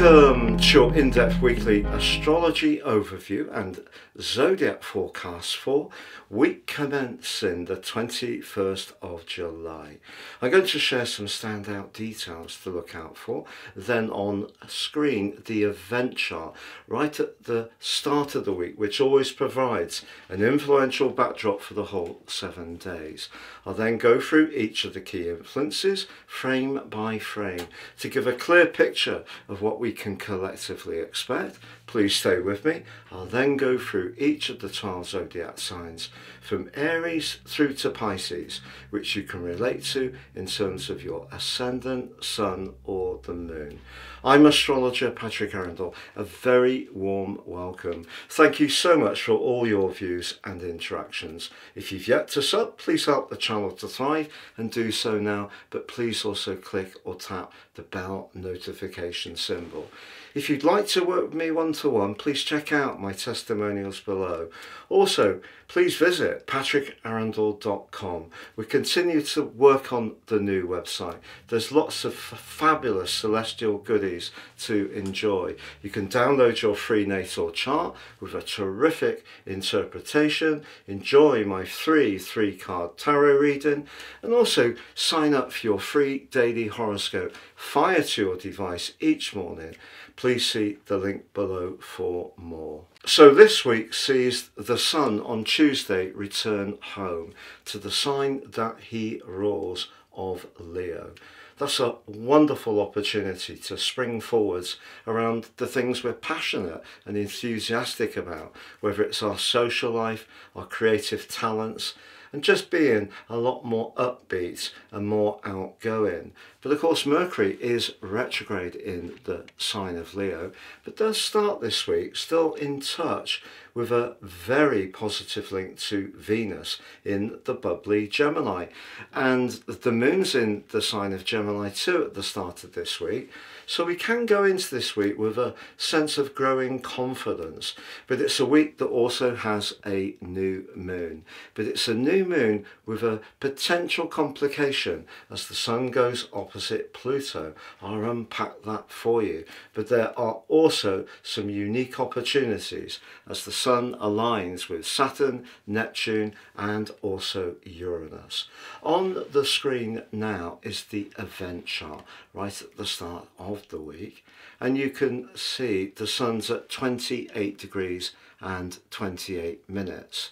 Welcome to your in-depth weekly astrology overview and zodiac forecast for week commencing the 21st of July. I'm going to share some standout details to look out for, then on screen the event chart right at the start of the week, which always provides an influential backdrop for the whole 7 days. I'll then go through each of the key influences frame by frame to give a clear picture of what we can collectively expect. Please stay with me. I'll then go through each of the 12 zodiac signs from Aries through to Pisces, which you can relate to in terms of your ascendant, sun or the moon. I'm astrologer Patrick Arundell. A very warm welcome. Thank you so much for all your views and interactions. If you've yet to sub, please help the channel to thrive and do so now, but please also click or tap the bell notification symbol. If you'd like to work with me one-to-one, please check out my testimonials below. Also, please visit patrickarundell.com. We continue to work on the new website. There's lots of fabulous celestial goodies to enjoy. You can download your free natal chart with a terrific interpretation, enjoy my free 3-card tarot reading, and also sign up for your free daily horoscope fired to your device each morning. Please see the link below for more. So this week sees the sun on Tuesday return home to the sign that he rules of Leo. That's a wonderful opportunity to spring forwards around the things we're passionate and enthusiastic about, whether it's our social life, our creative talents, and just being a lot more upbeat and more outgoing. But of course Mercury is retrograde in the sign of Leo, but does start this week still in touch with a very positive link to Venus in the bubbly Gemini. And the moon's in the sign of Gemini too at the start of this week. So we can go into this week with a sense of growing confidence, but it's a week that also has a new moon. But it's a new moon with a potential complication as the sun goes opposite Pluto. I'll unpack that for you. But there are also some unique opportunities as the sun aligns with Saturn, Neptune and also Uranus. On the screen now is the event chart right at the start of the week, and you can see the sun's at 28 degrees and 28 minutes,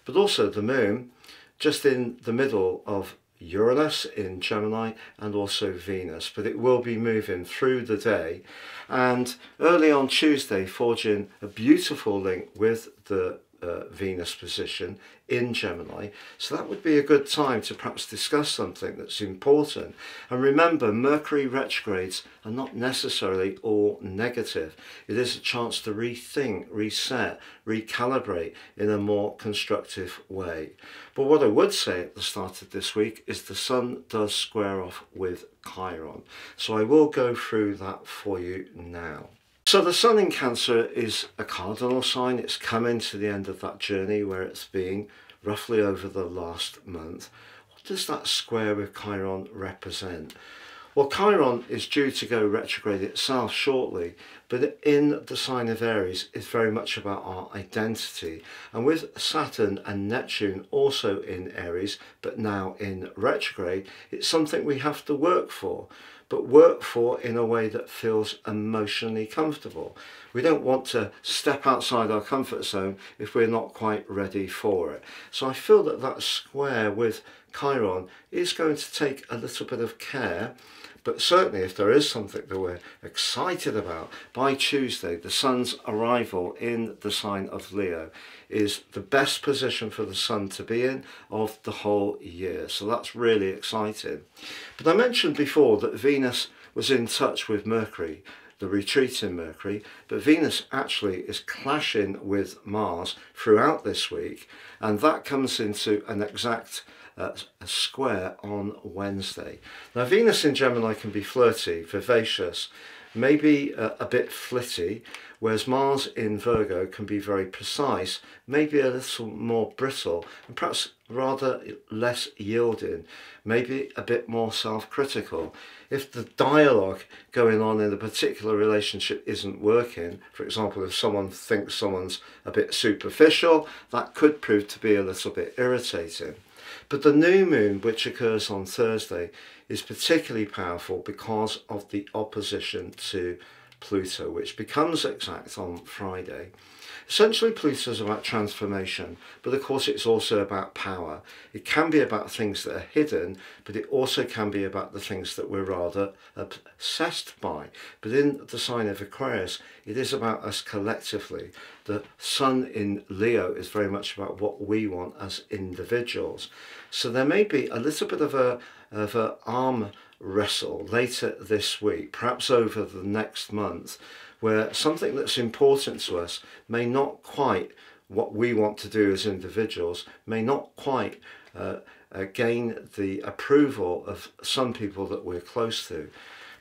but also the moon just in the middle of Uranus in Gemini and also Venus, but it will be moving through the day and early on Tuesday forging a beautiful link with the Venus position in Gemini. So that would be a good time to perhaps discuss something that's important. And remember, Mercury retrogrades are not necessarily all negative. It is a chance to rethink, reset, recalibrate in a more constructive way. But what I would say at the start of this week is the sun does square off with Chiron. So I will go through that for you now. So the sun in Cancer is a cardinal sign. It's coming to the end of that journey where it's been roughly over the last month. What does that square with Chiron represent? Well, Chiron is due to go retrograde itself shortly, but in the sign of Aries, it's very much about our identity. And with Saturn and Neptune also in Aries, but now in retrograde, it's something we have to work for, but work for in a way that feels emotionally comfortable. We don't want to step outside our comfort zone if we're not quite ready for it. So I feel that that square with Chiron is going to take a little bit of care. But certainly if there is something that we're excited about, by Tuesday, the sun's arrival in the sign of Leo is the best position for the sun to be in of the whole year. So that's really exciting. But I mentioned before that Venus was in touch with Mercury, the retreating Mercury, but Venus actually is clashing with Mars throughout this week, and that comes into an exact a square on Wednesday. Now Venus in Gemini can be flirty, vivacious, maybe a bit flitty, whereas Mars in Virgo can be very precise, maybe a little more brittle, and perhaps rather less yielding, maybe a bit more self-critical. If the dialogue going on in a particular relationship isn't working, for example, if someone thinks someone's a bit superficial, that could prove to be a little bit irritating. But the new moon, which occurs on Thursday, is particularly powerful because of the opposition to Pluto, which becomes exact on Friday. Essentially, Pluto is about transformation, but of course it's also about power. It can be about things that are hidden, but it also can be about the things that we're rather obsessed by. But in the sign of Aquarius, it is about us collectively. The Sun in Leo is very much about what we want as individuals. So there may be a little bit of an arm wrestle later this week, perhaps over the next month, where something that's important to us may not quite, what we want to do as individuals, may not quite gain the approval of some people that we're close to.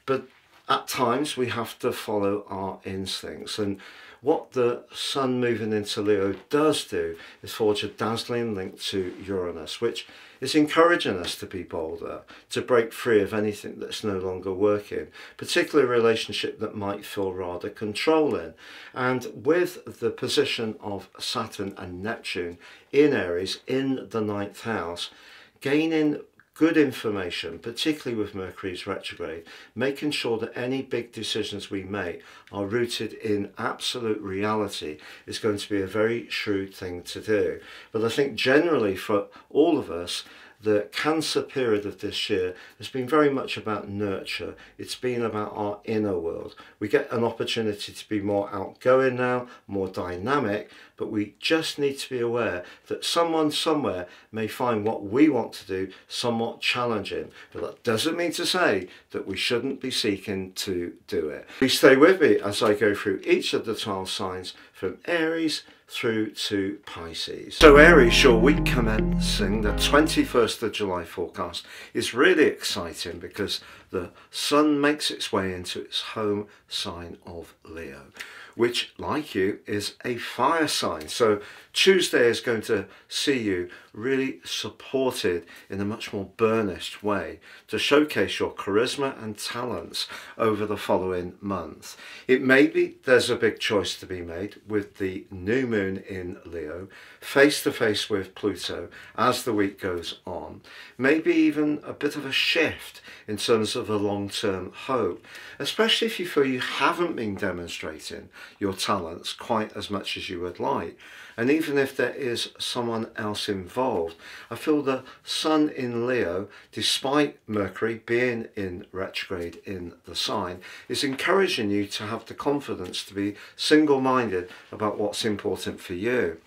But at times we have to follow our instincts, and what the Sun moving into Leo does do is forge a dazzling link to Uranus, which is encouraging us to be bolder, to break free of anything that's no longer working, particularly a relationship that might feel rather controlling. And with the position of Saturn and Neptune in Aries in the 9th house, gaining good information, particularly with Mercury's retrograde, making sure that any big decisions we make are rooted in absolute reality is going to be a very shrewd thing to do. But I think generally for all of us, the Cancer period of this year has been very much about nurture. It's been about our inner world. We get an opportunity to be more outgoing now, more dynamic, but we just need to be aware that someone somewhere may find what we want to do somewhat challenging. But that doesn't mean to say that we shouldn't be seeking to do it. Please stay with me as I go through each of the 12 signs from Aries through to Pisces. So Aries, your week commencing the 21st of July forecast is really exciting because the Sun makes its way into its home sign of Leo, which, like you, is a fire sign. So Tuesday is going to see you really supported in a much more burnished way to showcase your charisma and talents over the following month. It may be there's a big choice to be made with the new moon in Leo, face to face with Pluto as the week goes on. Maybe even a bit of a shift in terms of a long-term hope, especially if you feel you haven't been demonstrating your talents quite as much as you would like. And even if there is someone else involved, I feel the Sun in Leo, despite Mercury being in retrograde in the sign, is encouraging you to have the confidence to be single-minded about what's important for you.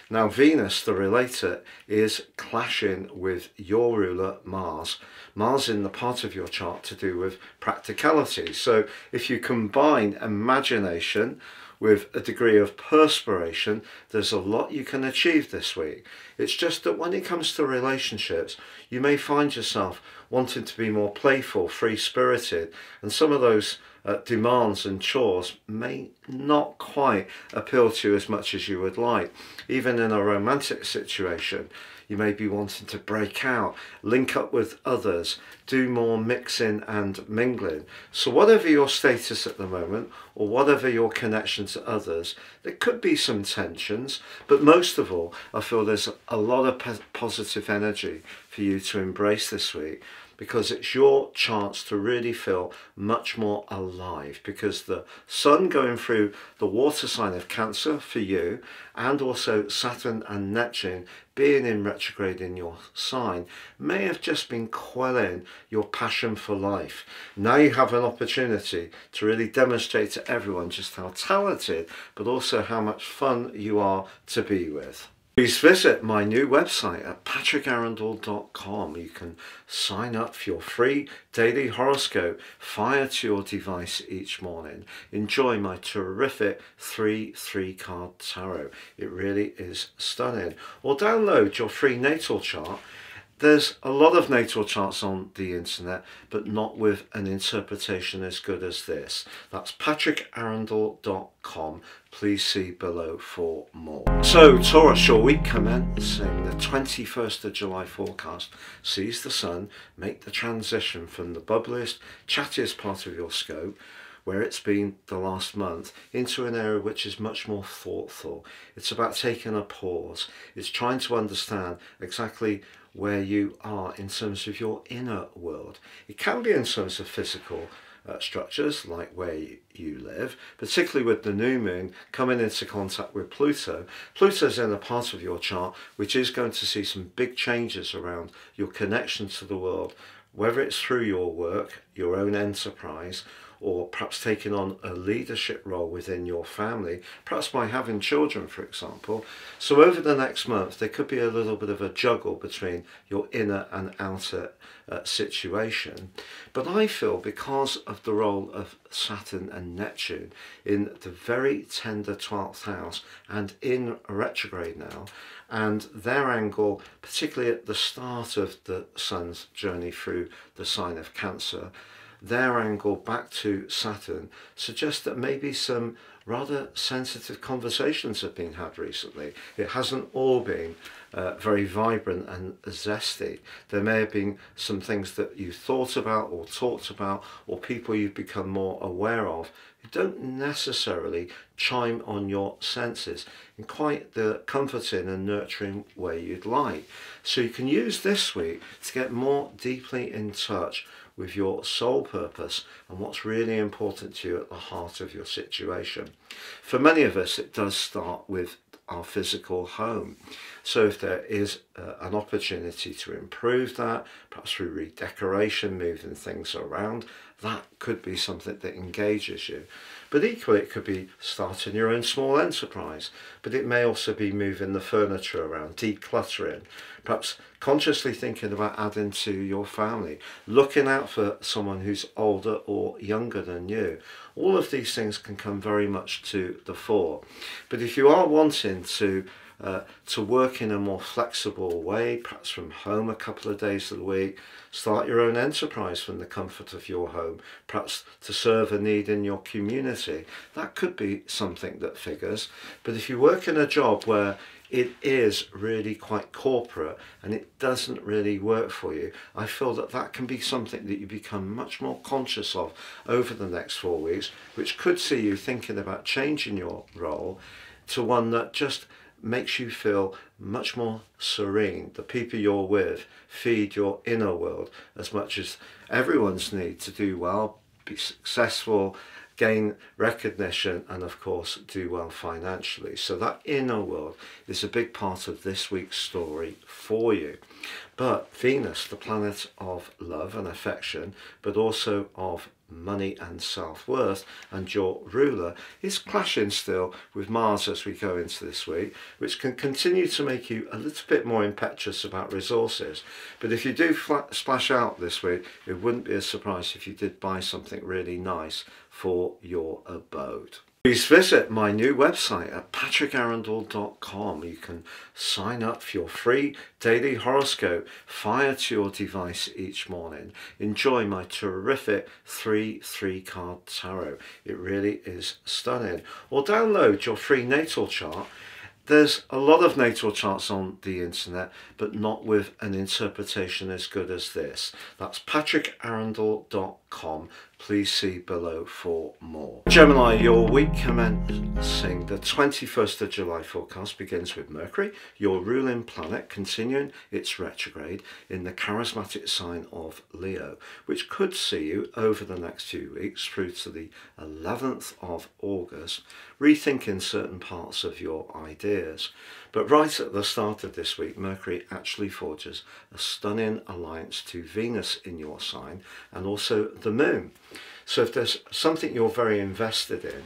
Now Venus, the relator, is clashing with your ruler Mars. Mars in the part of your chart to do with practicality. So if you combine imagination with a degree of perspiration, there's a lot you can achieve this week. It's just that when it comes to relationships, you may find yourself wanting to be more playful, free-spirited, and some of those demands and chores may not quite appeal to you as much as you would like. Even in a romantic situation, you may be wanting to break out, link up with others, do more mixing and mingling. So whatever your status at the moment, or whatever your connection to others, there could be some tensions, but most of all, I feel there's a lot of positive energy for you to embrace this week, because it's your chance to really feel much more alive, because the Sun going through the water sign of Cancer for you, and also Saturn and Neptune being in retrograde in your sign, may have just been quelling your passion for life. Now you have an opportunity to really demonstrate to everyone just how talented, but also how much fun you are to be with. Please visit my new website at patrickarundell.com. You can sign up for your free daily horoscope fired to your device each morning. Enjoy my terrific 3 card tarot. It really is stunning. Or download your free natal chart There's a lot of natal charts on the internet, but not with an interpretation as good as this. That's patrickarundell.com. Please see below for more. So Taurus, your week commencing the 21st of July forecast sees the sun make the transition from the bubbliest, chattiest part of your scope, where it's been the last month, into an area which is much more thoughtful. It's about taking a pause. It's trying to understand exactly where you are in terms of your inner world. It can be in terms of physical structures, like where you live, particularly with the new moon coming into contact with Pluto. Pluto's in a part of your chart which is going to see some big changes around your connection to the world, whether it's through your work, your own enterprise, or perhaps taking on a leadership role within your family, perhaps by having children, for example. So over the next month, there could be a little bit of a juggle between your inner and outer situation. But I feel because of the role of Saturn and Neptune in the very tender 12th house and in retrograde now, and their angle, particularly at the start of the sun's journey through the sign of Cancer, their angle back to Saturn suggests that maybe some rather sensitive conversations have been had recently. It hasn't all been very vibrant and zesty. There may have been some things that you thought about or talked about, or people you've become more aware of who don't necessarily chime on your senses in quite the comforting and nurturing way you'd like. So you can use this week to get more deeply in touch with your soul purpose and what's really important to you at the heart of your situation. For many of us, it does start with our physical home. So if there is an opportunity to improve that, perhaps through redecoration, moving things around, that could be something that engages you. But equally, it could be starting your own small enterprise, but it may also be moving the furniture around, decluttering, perhaps consciously thinking about adding to your family, looking out for someone who's older or younger than you. All of these things can come very much to the fore. But if you are wanting to work in a more flexible way, perhaps from home a couple of days of the week, start your own enterprise from the comfort of your home, perhaps to serve a need in your community, that could be something that figures. But if you work in a job where it is really quite corporate and it doesn't really work for you, I feel that that can be something that you become much more conscious of over the next 4 weeks, which could see you thinking about changing your role to one that just makes you feel much more serene. The people you're with feed your inner world as much as everyone's need to do well, be successful, gain recognition, and of course do well financially. So that inner world is a big part of this week's story for you. But Venus, the planet of love and affection, but also of money and self-worth, and your ruler, is clashing still with Mars as we go into this week, which can continue to make you a little bit more impetuous about resources. But if you do splash out this week, it wouldn't be a surprise if you did buy something really nice for your abode. Please visit my new website at patrickarundell.com. You can sign up for your free daily horoscope fired to your device each morning. Enjoy my terrific 3 card tarot. It really is stunning. Or download your free natal chart. There's a lot of natal charts on the internet, but not with an interpretation as good as this. That's patrickarundell.com. Please see below for more. Gemini, your week commencing the 21st of July forecast begins with Mercury, your ruling planet, continuing its retrograde in the charismatic sign of Leo, which could see you over the next few weeks through to the 11th of August, rethinking certain parts of your ideas. But right at the start of this week, Mercury actually forges a stunning alliance to Venus in your sign and also the moon. So if there's something you're very invested in,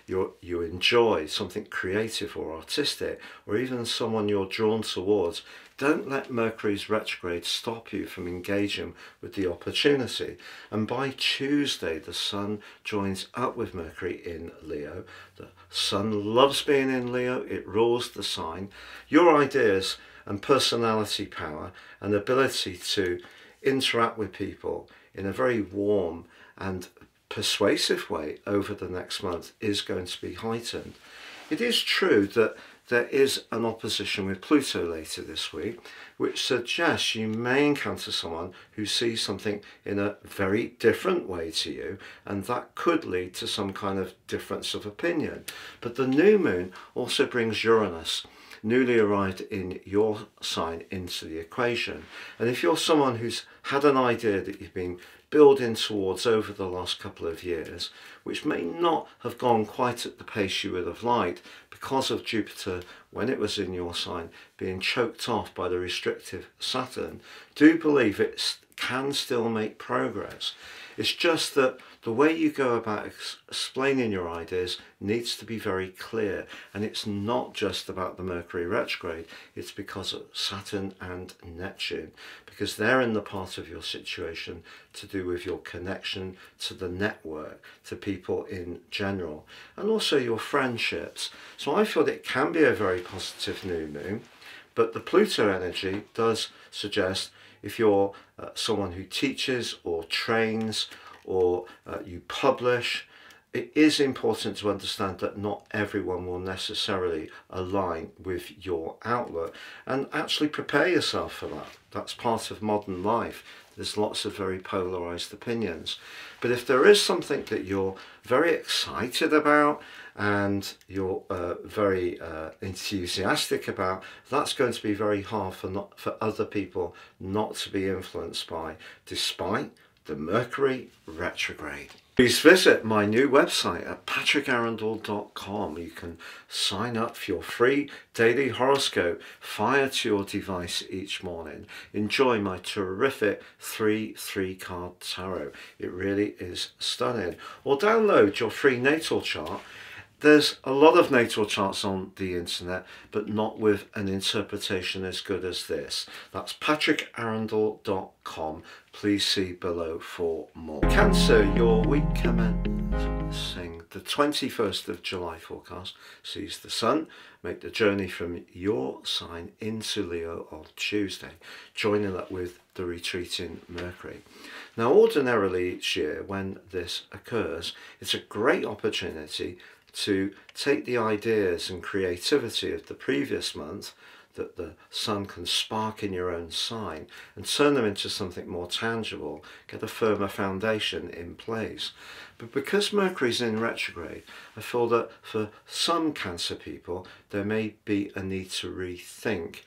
you enjoy, something creative or artistic, or even someone you're drawn towards, don't let Mercury's retrograde stop you from engaging with the opportunity. And by Tuesday, the Sun joins up with Mercury in Leo. The Sun loves being in Leo, it rules the sign. Your ideas and personality power and ability to interact with people in a very warm and persuasive way over the next month is going to be heightened. It is true that there is an opposition with Pluto later this week, which suggests you may encounter someone who sees something in a very different way to you, and that could lead to some kind of difference of opinion. But the new moon also brings Uranus, newly arrived in your sign, into the equation. And if you're someone who's had an idea that you've been building towards over the last couple of years, which may not have gone quite at the pace you would have liked because of Jupiter, when it was in your sign, being choked off by the restrictive Saturn, do believe it can still make progress. It's just that the way you go about explaining your ideas needs to be very clear, and it's not just about the Mercury retrograde, it's because of Saturn and Neptune, because they're in the part of your situation to do with your connection to the network, to people in general, and also your friendships. So I feel that it can be a very positive new moon, but the Pluto energy does suggest if you're someone who teaches or trains or you publish, it is important to understand that not everyone will necessarily align with your outlook, and actually prepare yourself for that. That's part of modern life. There's lots of very polarized opinions. But if there is something that you're very excited about and you're very enthusiastic about, that's going to be very hard for other people not to be influenced by, despite the Mercury retrograde. Please visit my new website at patrickarundell.com. You can sign up for your free daily horoscope fired to your device each morning. Enjoy my terrific 3 card tarot. It really is stunning. Or download your free natal chart. There's a lot of natal charts on the internet, but not with an interpretation as good as this. That's patrickarundell.com. Please see below for more. Cancer, your week commencing the 21st of July forecast sees the Sun make the journey from your sign into Leo on Tuesday, joining up with the retreating Mercury. Now, ordinarily each year when this occurs, it's a great opportunity to take the ideas and creativity of the previous month that the Sun can spark in your own sign and turn them into something more tangible, get a firmer foundation in place. But because Mercury's in retrograde, I feel that for some Cancer people, there may be a need to rethink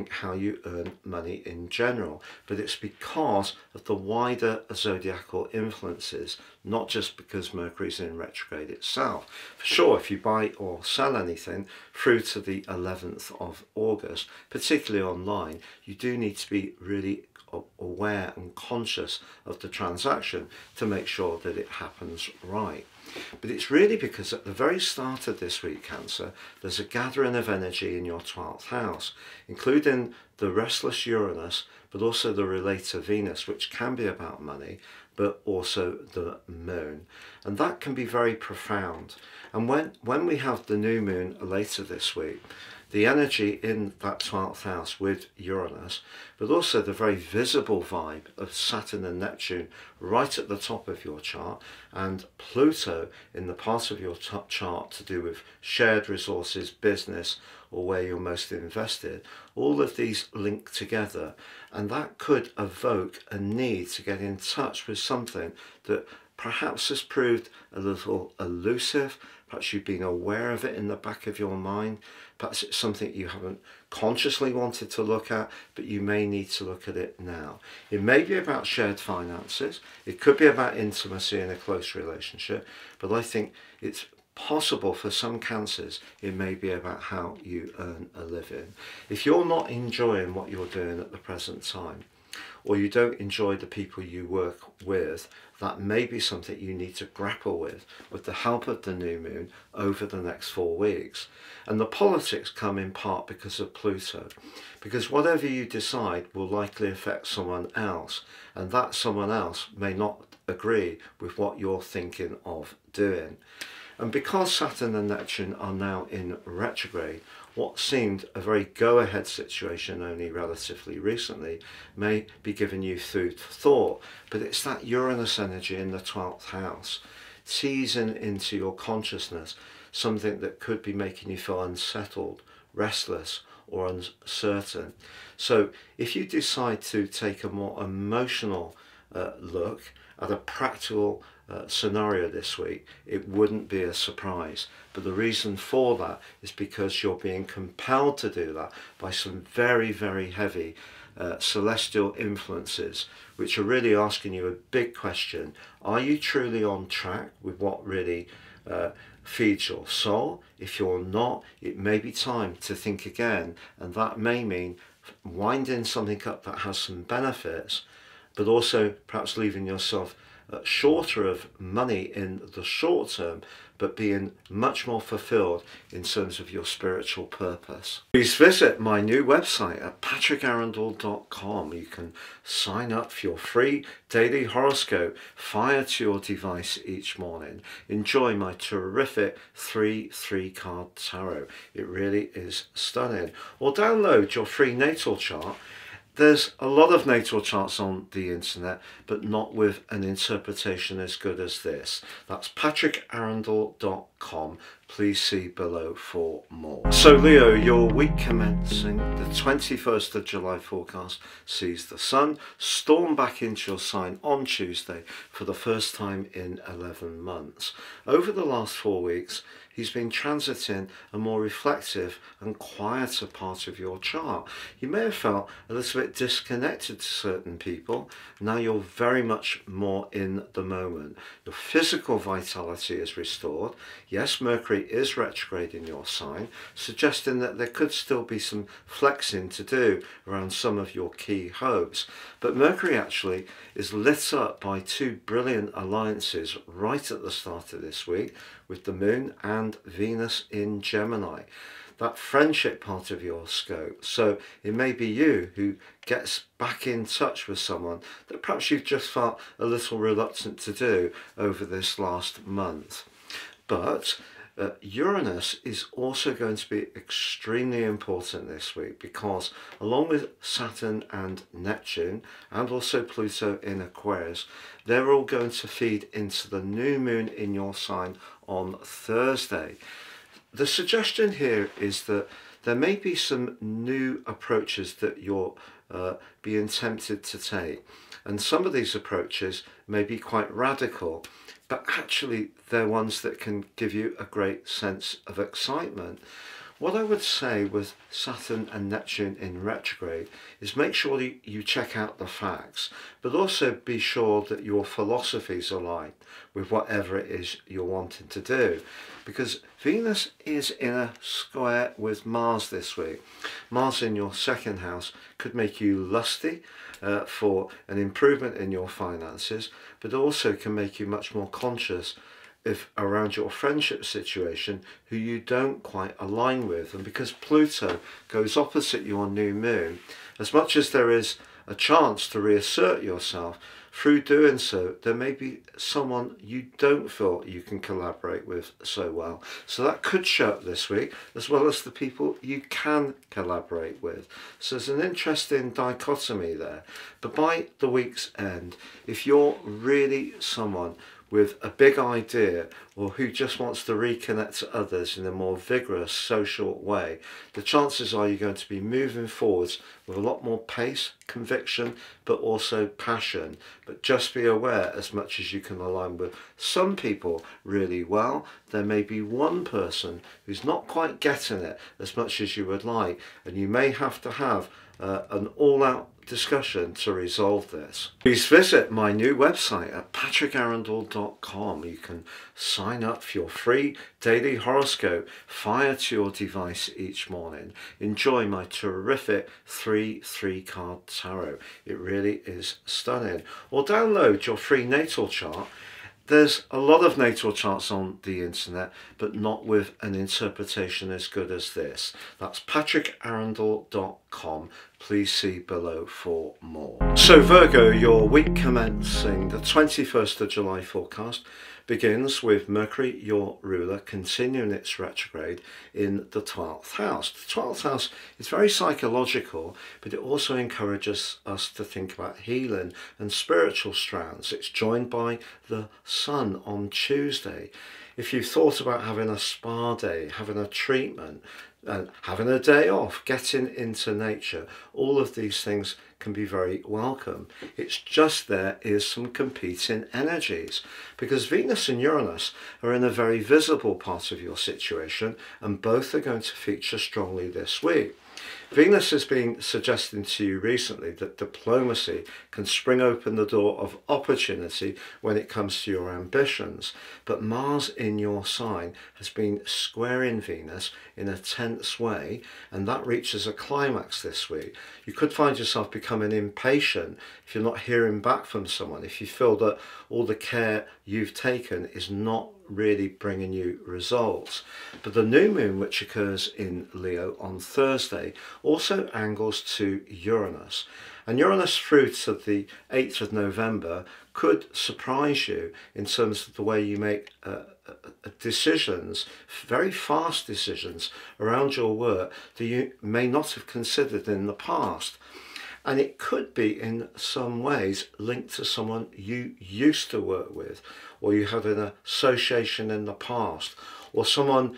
how you earn money in general. But it's because of the wider zodiacal influences, not just because Mercury's in retrograde itself. For sure, if you buy or sell anything through to the 11th of August, particularly online, you do need to be really aware and conscious of the transaction to make sure that it happens right. But it's really because at the very start of this week, Cancer, there's a gathering of energy in your 12th house, including the restless Uranus, but also the relator Venus, which can be about money, but also the moon. And that can be very profound. And when we have the new moon later this week, the energy in that 12th house with Uranus, but also the very visible vibe of Saturn and Neptune right at the top of your chart, and Pluto in the part of your chart to do with shared resources, business, or where you're most invested, all of these link together, and that could evoke a need to get in touch with something that perhaps has proved a little elusive. Perhaps you've been aware of it in the back of your mind. Perhaps it's something you haven't consciously wanted to look at, but you may need to look at it now. It may be about shared finances. It could be about intimacy in a close relationship. But I think it's possible for some Cancers, it may be about how you earn a living. If you're not enjoying what you're doing at the present time, or you don't enjoy the people you work with, that may be something you need to grapple with the help of the new moon over the next 4 weeks. And the politics come in part because of Pluto, because whatever you decide will likely affect someone else, and that someone else may not agree with what you're thinking of doing. And because Saturn and Neptune are now in retrograde, what seemed a very go-ahead situation only relatively recently may be giving you food for thought. But it's that Uranus energy in the 12th house, teasing into your consciousness something that could be making you feel unsettled, restless, or uncertain. So if you decide to take a more emotional look at a practical scenario this week, it wouldn't be a surprise. But the reason for that is because you're being compelled to do that by some very, very heavy celestial influences, which are really asking you a big question. Are you truly on track with what really feeds your soul? If you're not, it may be time to think again, and that may mean winding something up that has some benefits, but also perhaps leaving yourself shorter of money in the short term, but being much more fulfilled in terms of your spiritual purpose. Please visit my new website at patrickarundell.com. You can sign up for your free daily horoscope fired to your device each morning. Enjoy my terrific 3 card tarot. It really is stunning. Or download your free natal chart. There's a lot of natal charts on the internet, but not with an interpretation as good as this. That's patrickarundell.com. Please see below for more. So Leo, your week commencing the 21st of July forecast sees the sun storm back into your sign on Tuesday for the first time in 11 months. Over the last 4 weeks, he's been transiting a more reflective and quieter part of your chart. You may have felt a little bit disconnected to certain people. Now you're very much more in the moment. Your physical vitality is restored. Yes, Mercury is retrograde in your sign, suggesting that there could still be some flexing to do around some of your key hopes. But Mercury actually is lit up by 2 brilliant alliances right at the start of this week with the Moon and Venus in Gemini, that friendship part of your scope. So it may be you who gets back in touch with someone that perhaps you've just felt a little reluctant to do over this last month. But Uranus is also going to be extremely important this week, because along with Saturn and Neptune and also Pluto in Aquarius, they're all going to feed into the new moon in your sign on Thursday. The suggestion here is that there may be some new approaches that you're being tempted to take, and some of these approaches may be quite radical, but actually they're ones that can give you a great sense of excitement. What I would say with Saturn and Neptune in retrograde is make sure you check out the facts, but also be sure that your philosophies align with whatever it is you're wanting to do. Because Venus is in a square with Mars this week. Mars in your second house could make you lusty for an improvement in your finances, but also can make you much more conscious if around your friendship situation who you don't quite align with. And because Pluto goes opposite your new moon, as much as there is a chance to reassert yourself, through doing so there may be someone you don't feel you can collaborate with so well. So that could show up this week, as well as the people you can collaborate with. So there's an interesting dichotomy there. But by the week's end, if you're really someone with a big idea, or who just wants to reconnect to others in a more vigorous social way, the chances are you're going to be moving forwards with a lot more pace, conviction, but also passion. But just be aware, as much as you can align with some people really well, there may be one person who's not quite getting it as much as you would like, and you may have to have an all-out discussion to resolve this. Please visit my new website at patrickarundell.com. You can sign up for your free daily horoscope fired to your device each morning. Enjoy my terrific 3 card tarot. It really is stunning. Or download your free natal chart. There's a lot of natal charts on the internet, but not with an interpretation as good as this. That's patrickarundell.com. AQUARIUS.com. Please see below for more. So Virgo, your week commencing the 21st of July forecast begins with Mercury, your ruler, continuing its retrograde in the 12th house. The 12th house is very psychological, but it also encourages us to think about healing and spiritual strands. It's joined by the Sun on Tuesday. If you've thought about having a spa day, having a treatment, having a day off, getting into nature, all of these things can be very welcome. It's just there is some competing energies, because Venus and Uranus are in a very visible part of your situation, and both are going to feature strongly this week. Venus has been suggesting to you recently that diplomacy can spring open the door of opportunity when it comes to your ambitions, but Mars in your sign has been squaring Venus in a tense way, and that reaches a climax this week. You could find yourself becoming impatient if you're not hearing back from someone, if you feel that all the care you've taken is not really bringing you results. But the new moon, which occurs in Leo on Thursday, also angles to Uranus, and Uranus through to the 8th of November could surprise you in terms of the way you make decisions, very fast decisions around your work that you may not have considered in the past. And it could be in some ways linked to someone you used to work with, or you had an association in the past, or someone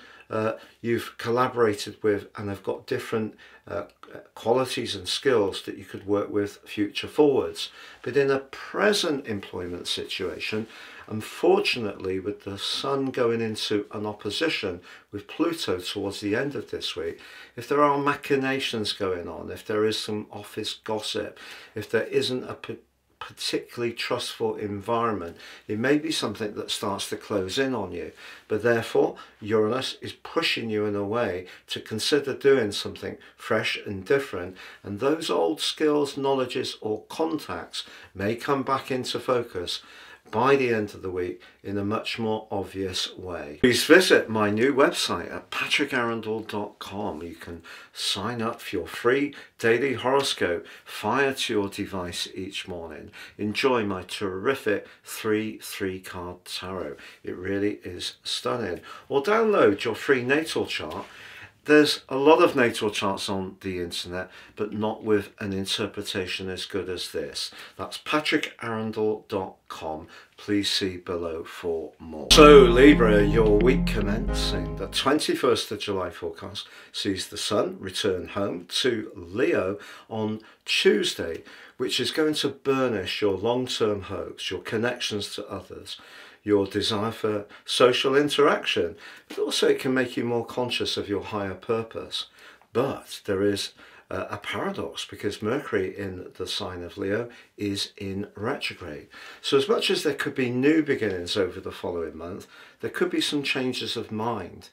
you've collaborated with and have got different qualities and skills that you could work with future forwards. But in a present employment situation, unfortunately, with the Sun going into an opposition with Pluto towards the end of this week, if there are machinations going on, if there is some office gossip, if there isn't a particularly trustful environment, it may be something that starts to close in on you. But therefore, Uranus is pushing you in a way to consider doing something fresh and different, and those old skills, knowledges or contacts may come back into focus by the end of the week in a much more obvious way. Please visit my new website at patrickarundell.com. You can sign up for your free daily horoscope fired to your device each morning. Enjoy my terrific 3 card tarot. It really is stunning. Or download your free natal chart. There's a lot of natal charts on the internet, but not with an interpretation as good as this. That's patrickarundell.com. Please see below for more. So Libra, your week commencing the 21st of July forecast sees the Sun return home to Leo on Tuesday, which is going to burnish your long-term hopes, your connections to others, your desire for social interaction, but also it can make you more conscious of your higher purpose. But there is a paradox, because Mercury in the sign of Leo is in retrograde. So as much as there could be new beginnings over the following month, there could be some changes of mind.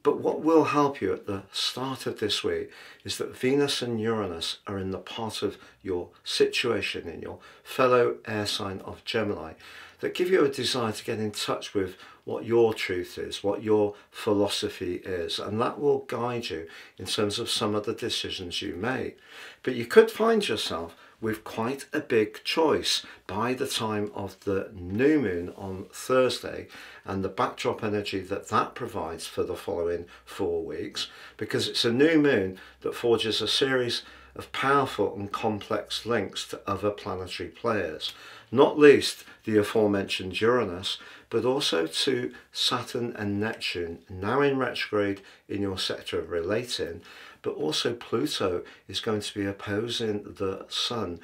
But what will help you at the start of this week is that Venus and Uranus are in the part of your situation, in your fellow air sign of Gemini, that give you a desire to get in touch with what your truth is, what your philosophy is, and that will guide you in terms of some of the decisions you make. But you could find yourself with quite a big choice by the time of the new moon on Thursday and the backdrop energy that that provides for the following 4 weeks, because it's a new moon that forges a series of powerful and complex links to other planetary players, not least the aforementioned Uranus, but also to Saturn and Neptune, now in retrograde in your sector of relating, but also Pluto is going to be opposing the Sun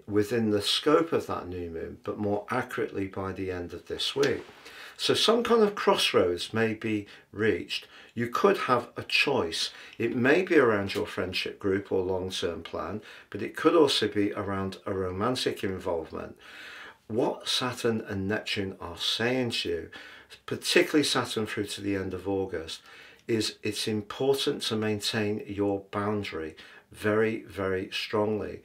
within the scope of that new moon, but more accurately by the end of this week. So some kind of crossroads may be reached. You could have a choice. It may be around your friendship group or long-term plan, but it could also be around a romantic involvement. What Saturn and Neptune are saying to you, particularly Saturn through to the end of August, is it's important to maintain your boundary very, very strongly.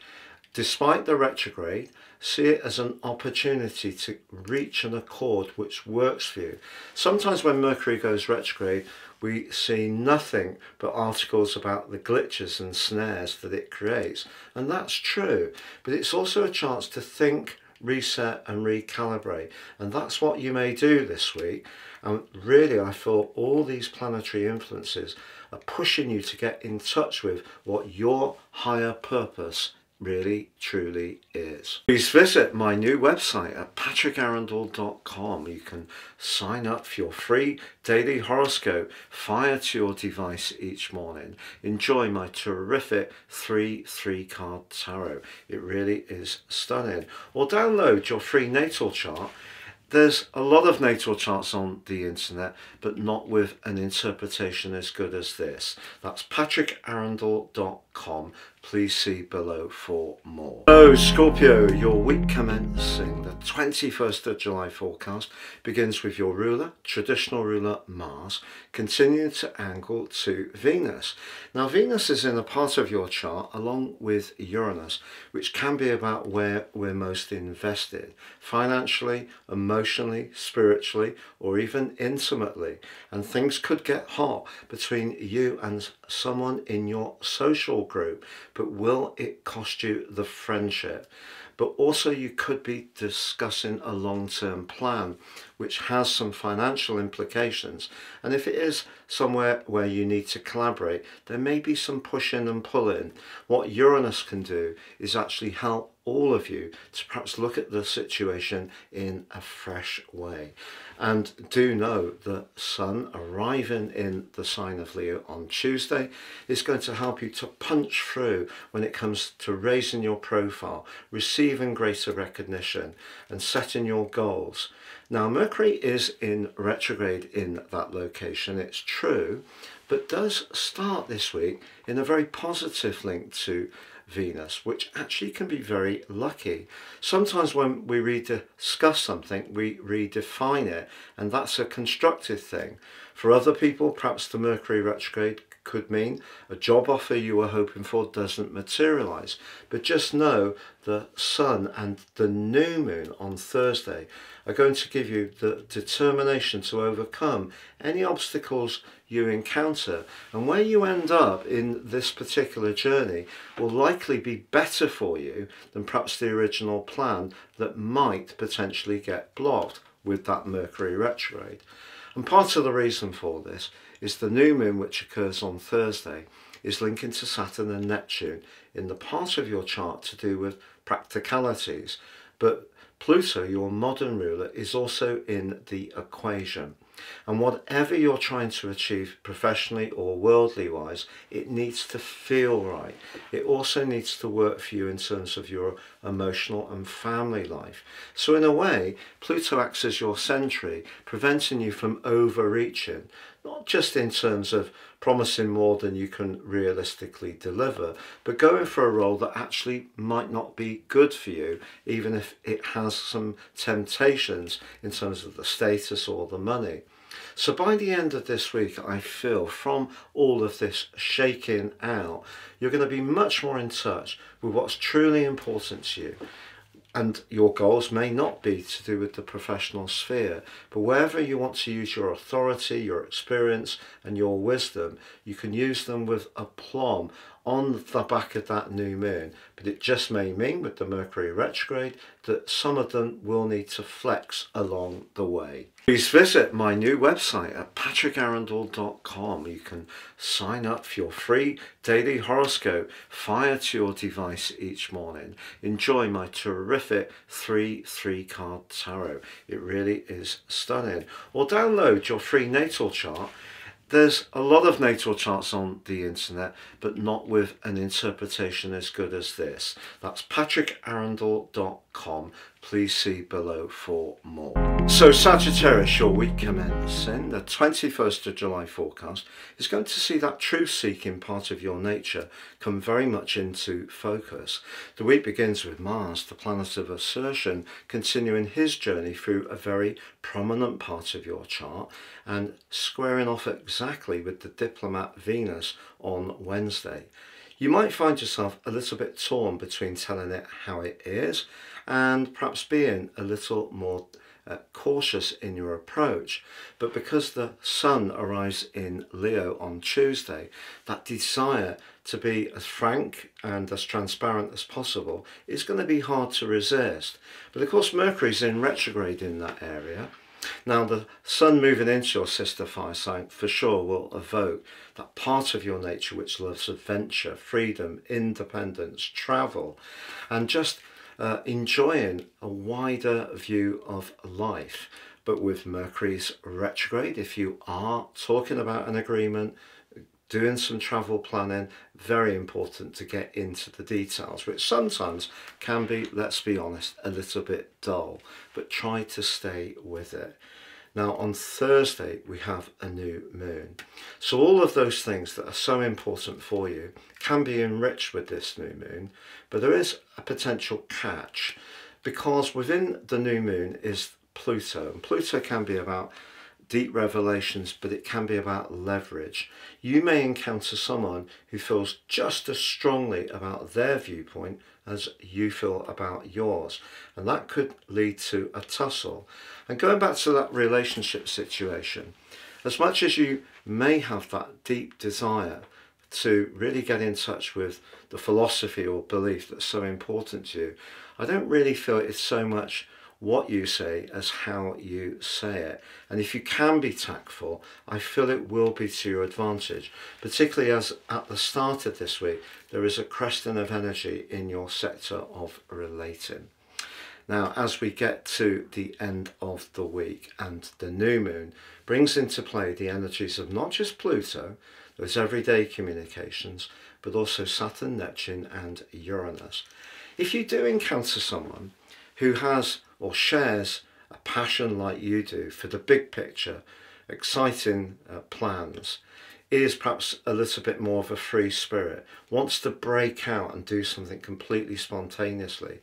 Despite the retrograde, see it as an opportunity to reach an accord which works for you. Sometimes when Mercury goes retrograde, we see nothing but articles about the glitches and snares that it creates. And that's true, but it's also a chance to think, reset and recalibrate. And that's what you may do this week. And really, I feel all these planetary influences are pushing you to get in touch with what your higher purpose really truly is. Please visit my new website at patrickarundell.com. You can sign up for your free daily horoscope fired to your device each morning. Enjoy my terrific 3 card tarot. It really is stunning. Or download your free natal chart. There's a lot of natal charts on the internet, but not with an interpretation as good as this. That's patrickarundell.com. Please see below for more. So Scorpio, your week commencing the 21st of July forecast begins with your ruler, traditional ruler Mars, continuing to angle to Venus. Now Venus is in a part of your chart along with Uranus, which can be about where we're most invested, financially, emotionally, spiritually, or even intimately. And things could get hot between you and someone in your social group, but will it cost you the friendship? But also you could be discussing a long-term plan which has some financial implications, and if it is somewhere where you need to collaborate, there may be some pushing and pulling. What Uranus can do is actually help all of you to perhaps look at the situation in a fresh way. And do know that Sun arriving in the sign of Leo on Tuesday is going to help you to punch through when it comes to raising your profile, receiving greater recognition and setting your goals. Now Mercury is in retrograde in that location, it's true, but does start this week in a very positive link to Venus, which actually can be very lucky. Sometimes when we discuss something, we redefine it, and that's a constructive thing. For other people, perhaps the Mercury retrograde could mean a job offer you were hoping for doesn't materialize. But just know the Sun and the new moon on Thursday are going to give you the determination to overcome any obstacles you encounter, and where you end up in this particular journey will likely be better for you than perhaps the original plan that might potentially get blocked with that Mercury retrograde. And part of the reason for this is the new moon, which occurs on Thursday, is linking to Saturn and Neptune in the part of your chart to do with practicalities. But Pluto, your modern ruler, is also in the equation. And whatever you're trying to achieve professionally or worldly wise, it needs to feel right. It also needs to work for you in terms of your emotional and family life. So in a way, Pluto acts as your sentry, preventing you from overreaching, not just in terms of promising more than you can realistically deliver, but going for a role that actually might not be good for you, even if it has some temptations in terms of the status or the money. So by the end of this week, I feel from all of this shaking out, you're going to be much more in touch with what's truly important to you. And your goals may not be to do with the professional sphere, but wherever you want to use your authority, your experience and your wisdom, you can use them with aplomb on the back of that new moon. But it just may mean with the Mercury retrograde that some of them will need to flex along the way. Please visit my new website at patrickarundell.com. You can sign up for your free daily horoscope fired to your device each morning. Enjoy my terrific 3 card tarot. It really is stunning. Or download your free natal chart. There's a lot of natal charts on the internet, but not with an interpretation as good as this. That's patrickarundell.com. Please see below for more. So Sagittarius, your week commencing the 21st of July forecast is going to see that truth-seeking part of your nature come very much into focus. The week begins with Mars, the planet of assertion, continuing his journey through a very prominent part of your chart and squaring off exactly with the diplomat Venus on Wednesday. You might find yourself a little bit torn between telling it how it is and perhaps being a little more cautious in your approach. But because the Sun arrives in Leo on Tuesday, that desire to be as frank and as transparent as possible is going to be hard to resist. But of course Mercury's in retrograde in that area. Now the Sun moving into your sister fire sign for sure will evoke that part of your nature which loves adventure, freedom, independence, travel, and just enjoying a wider view of life. But with Mercury's retrograde, if you are talking about an agreement, doing some travel planning, very important to get into the details, which sometimes can be, let's be honest, a little bit dull, but try to stay with it. Now on Thursday we have a new moon, so all of those things that are so important for you can be enriched with this new moon, but there is a potential catch, because within the new moon is Pluto, and Pluto can be about deep revelations, but it can be about leverage. You may encounter someone who feels just as strongly about their viewpoint as you feel about yours, and that could lead to a tussle. And going back to that relationship situation, as much as you may have that deep desire to really get in touch with the philosophy or belief that's so important to you, I don't really feel it's so much what you say as how you say it. And if you can be tactful, I feel it will be to your advantage, particularly as at the start of this week there is a cresting of energy in your sector of relating. Now as we get to the end of the week and the new moon brings into play the energies of not just Pluto, those everyday communications, but also Saturn, Neptune and Uranus. If you do encounter someone who has or shares a passion like you do for the big picture, exciting plans, is perhaps a little bit more of a free spirit, wants to break out and do something completely spontaneously,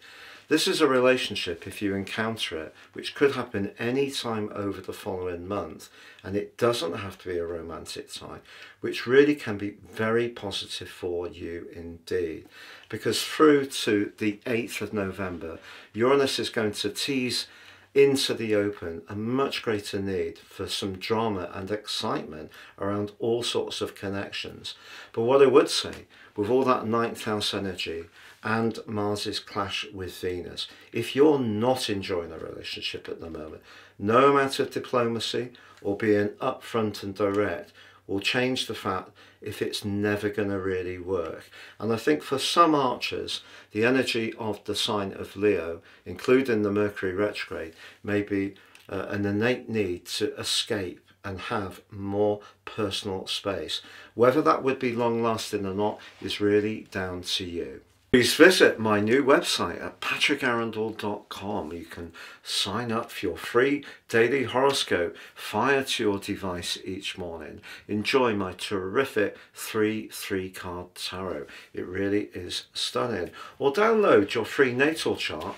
this is a relationship, if you encounter it, which could happen any time over the following month, and it doesn't have to be a romantic tie, which really can be very positive for you indeed. Because through to the 8th of November, Uranus is going to tease into the open a much greater need for some drama and excitement around all sorts of connections. But what I would say, with all that 9th house energy and Mars's clash with Venus, if you're not enjoying a relationship at the moment, no amount of diplomacy or being upfront and direct will change the fact if it's never going to really work. And I think for some archers, the energy of the sign of Leo, including the Mercury retrograde, may be an innate need to escape and have more personal space. Whether that would be long lasting or not is really down to you. Please visit my new website at patrickarundell.com. You can sign up for your free daily horoscope fired to your device each morning. Enjoy my terrific 3 card tarot. It really is stunning. Or download your free natal chart.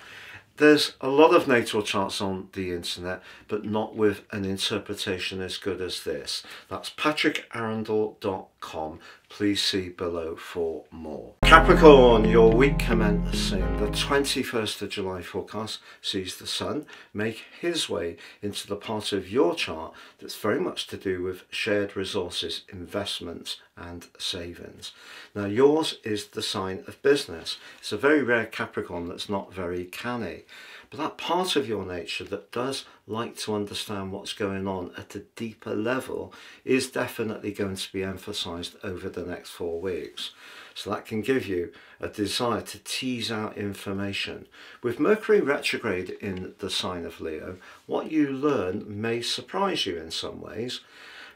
There's a lot of natal charts on the internet, but not with an interpretation as good as this. That's patrickarundell.com. Please see below for more. Capricorn, your week commencing the 21st of July forecast sees the Sun make his way into the part of your chart that's very much to do with shared resources, investments and savings. Now yours is the sign of business. It's a very rare Capricorn that's not very canny. But that part of your nature that does like to understand what's going on at a deeper level is definitely going to be emphasized over the next 4 weeks. So that can give you a desire to tease out information. With Mercury retrograde in the sign of Leo, what you learn may surprise you in some ways.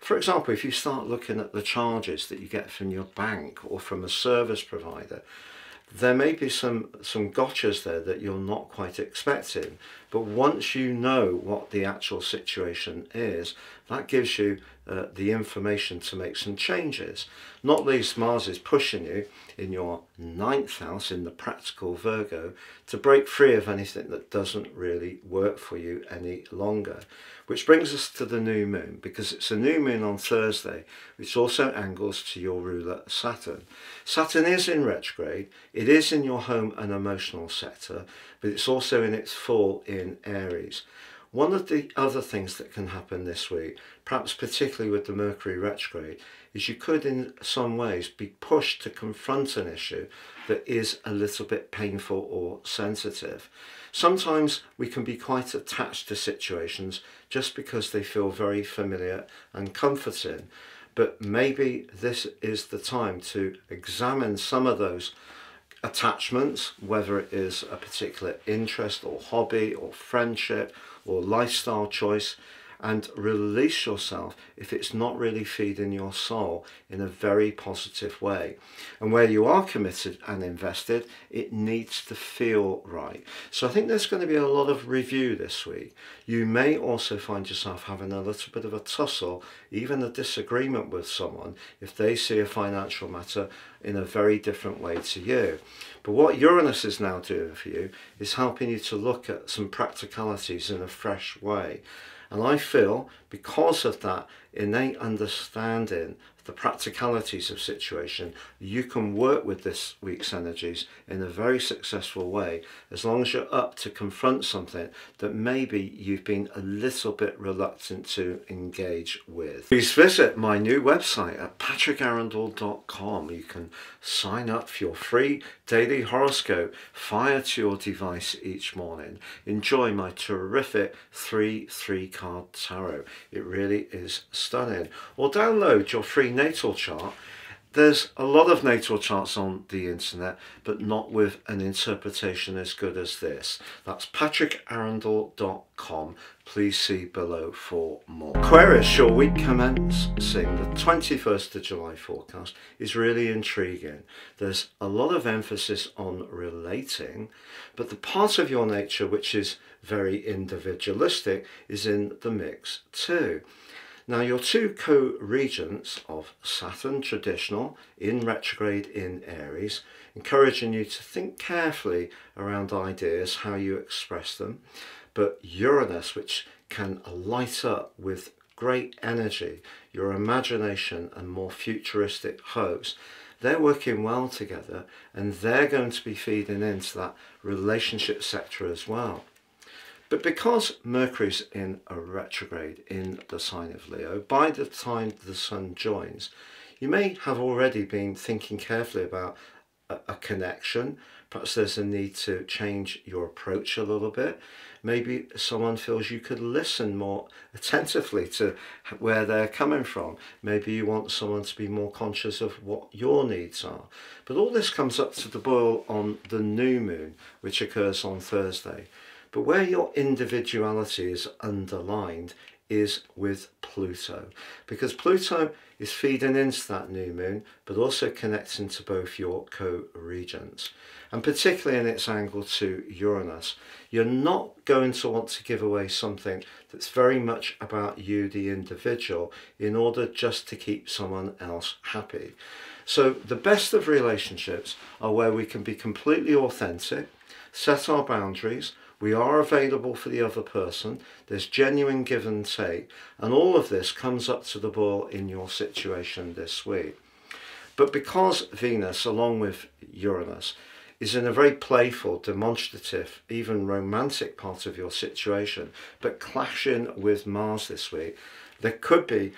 For example, if you start looking at the charges that you get from your bank or from a service provider, there may be some gotchas there that you're not quite expecting, but once you know what the actual situation is, that gives you the information to make some changes. Not least, Mars is pushing you in your 9th house, in the practical Virgo, to break free of anything that doesn't really work for you any longer. Which brings us to the new moon, because it's a new moon on Thursday, which also angles to your ruler Saturn. Saturn is in retrograde, it is in your home and emotional sector, but it's also in its full in Aries. One of the other things that can happen this week, perhaps particularly with the Mercury retrograde, is you could in some ways be pushed to confront an issue that is a little bit painful or sensitive. Sometimes we can be quite attached to situations just because they feel very familiar and comforting, but maybe this is the time to examine some of those attachments, whether it is a particular interest or hobby or friendship or lifestyle choice, and release yourself if it's not really feeding your soul in a very positive way. And where you are committed and invested, it needs to feel right. So I think there's going to be a lot of review this week. You may also find yourself having a little bit of a tussle, even a disagreement with someone, if they see a financial matter in a very different way to you. But what Uranus is now doing for you is helping you to look at some practicalities in a fresh way. And I feel, because of that innate understanding of the practicalities of situation, you can work with this week's energies in a very successful way, as long as you're up to confront something that maybe you've been a little bit reluctant to engage with. Please visit my new website at patrickarundell.com. You can sign up for your free daily horoscope fired to your device each morning. Enjoy my terrific 3 card tarot. It really is stunning. Or download your free natal chart. There's a lot of natal charts on the internet, but not with an interpretation as good as this. That's patrickarundell.com. Please see below for more. Aquarius, your week commencing the 21st of July forecast is really intriguing. There's a lot of emphasis on relating, but the part of your nature which is very individualistic is in the mix too. Now, your two co-regents of Saturn, traditional, in retrograde in Aries, encouraging you to think carefully around ideas, how you express them. But Uranus, which can light up with great energy, your imagination and more futuristic hopes, they're working well together, and they're going to be feeding into that relationship sector as well. But because Mercury's in a retrograde in the sign of Leo, by the time the Sun joins, you may have already been thinking carefully about a connection. Perhaps there's a need to change your approach a little bit. Maybe someone feels you could listen more attentively to where they're coming from. Maybe you want someone to be more conscious of what your needs are. But all this comes up to the boil on the new moon, which occurs on Thursday. But where your individuality is underlined is with Pluto, because Pluto is feeding into that new moon, but also connecting to both your co-regents, and particularly in its angle to Uranus. You're not going to want to give away something that's very much about you, the individual, in order just to keep someone else happy. So the best of relationships are where we can be completely authentic, set our boundaries, we are available for the other person, there's genuine give and take, and all of this comes up to the boil in your situation this week. But because Venus, along with Uranus, is in a very playful, demonstrative, even romantic part of your situation, but clashing with Mars this week, there could be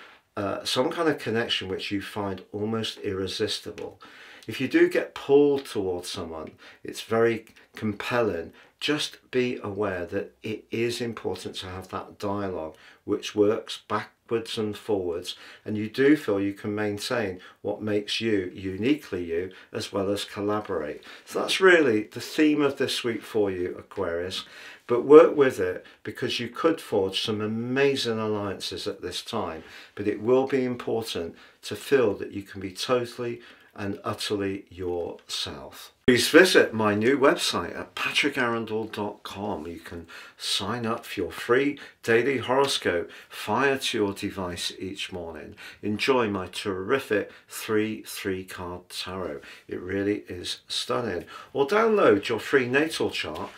some kind of connection which you find almost irresistible. If you do get pulled towards someone, it's very compelling. Just be aware that it is important to have that dialogue which works backwards and forwards, and you do feel you can maintain what makes you uniquely you, as well as collaborate. So that's really the theme of this week for you, Aquarius. But work with it, because you could forge some amazing alliances at this time, but it will be important to feel that you can be totally and utterly yourself. Please visit my new website at patrickarundell.com. You can sign up for your free daily horoscope fired to your device each morning. Enjoy my terrific 3 card tarot. It really is stunning. Or download your free natal chart.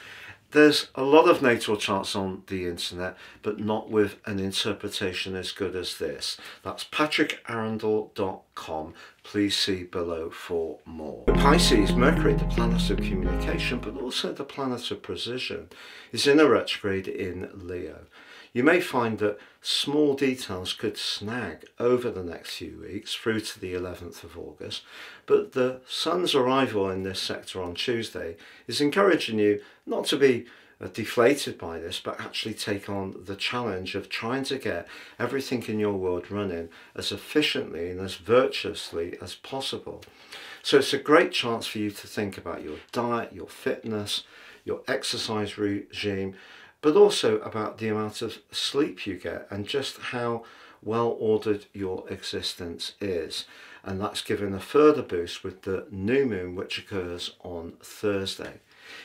There's a lot of natal charts on the internet, but not with an interpretation as good as this. That's patrickarundell.com. Please see below for more. Pisces, Mercury, the planet of communication, but also the planet of precision, is in a retrograde in Leo. You may find that small details could snag over the next few weeks through to the 11th of August, but the Sun's arrival in this sector on Tuesday is encouraging you not to be deflated by this, but actually take on the challenge of trying to get everything in your world running as efficiently and as virtuously as possible. So it's a great chance for you to think about your diet, your fitness, your exercise regime, but also about the amount of sleep you get and just how well ordered your existence is. And that's given a further boost with the new moon, which occurs on Thursday.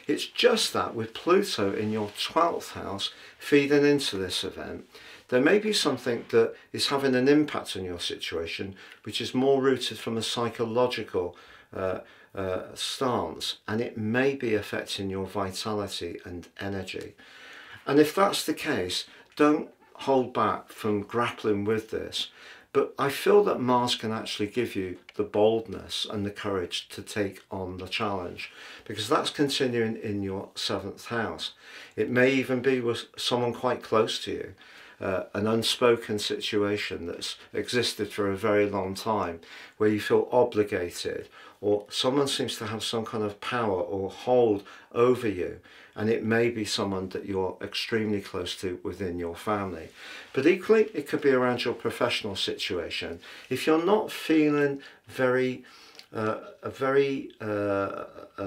It's just that with Pluto in your 12th house feeding into this event, there may be something that is having an impact on your situation, which is more rooted from a psychological stance, and it may be affecting your vitality and energy. And if that's the case, don't hold back from grappling with this. But I feel that Mars can actually give you the boldness and the courage to take on the challenge, because that's continuing in your 7th house. It may even be with someone quite close to you, an unspoken situation that's existed for a very long time, where you feel obligated, or someone seems to have some kind of power or hold over you, and it may be someone that you're extremely close to within your family. But equally, it could be around your professional situation. If you're not feeling very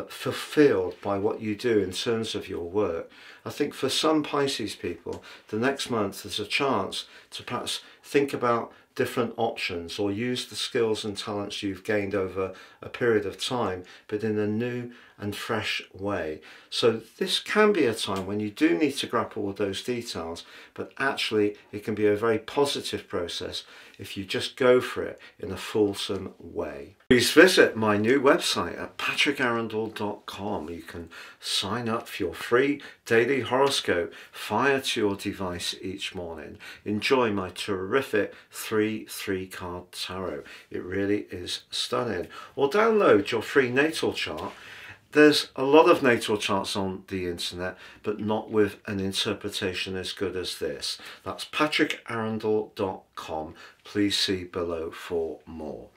fulfilled by what you do in terms of your work, I think for some Pisces people, the next month there's a chance to perhaps think about different options or use the skills and talents you've gained over a period of time, but in a new and fresh way. So this can be a time when you do need to grapple with those details, but actually it can be a very positive process if you just go for it in a fulsome way. Please visit my new website at patrickarundell.com. You can sign up for your free daily horoscope fired to your device each morning. Enjoy my terrific 3 card tarot. It really is stunning. Or download your free natal chart. There's a lot of natal charts on the internet, but not with an interpretation as good as this. That's patrickarundell.com. Please see below for more.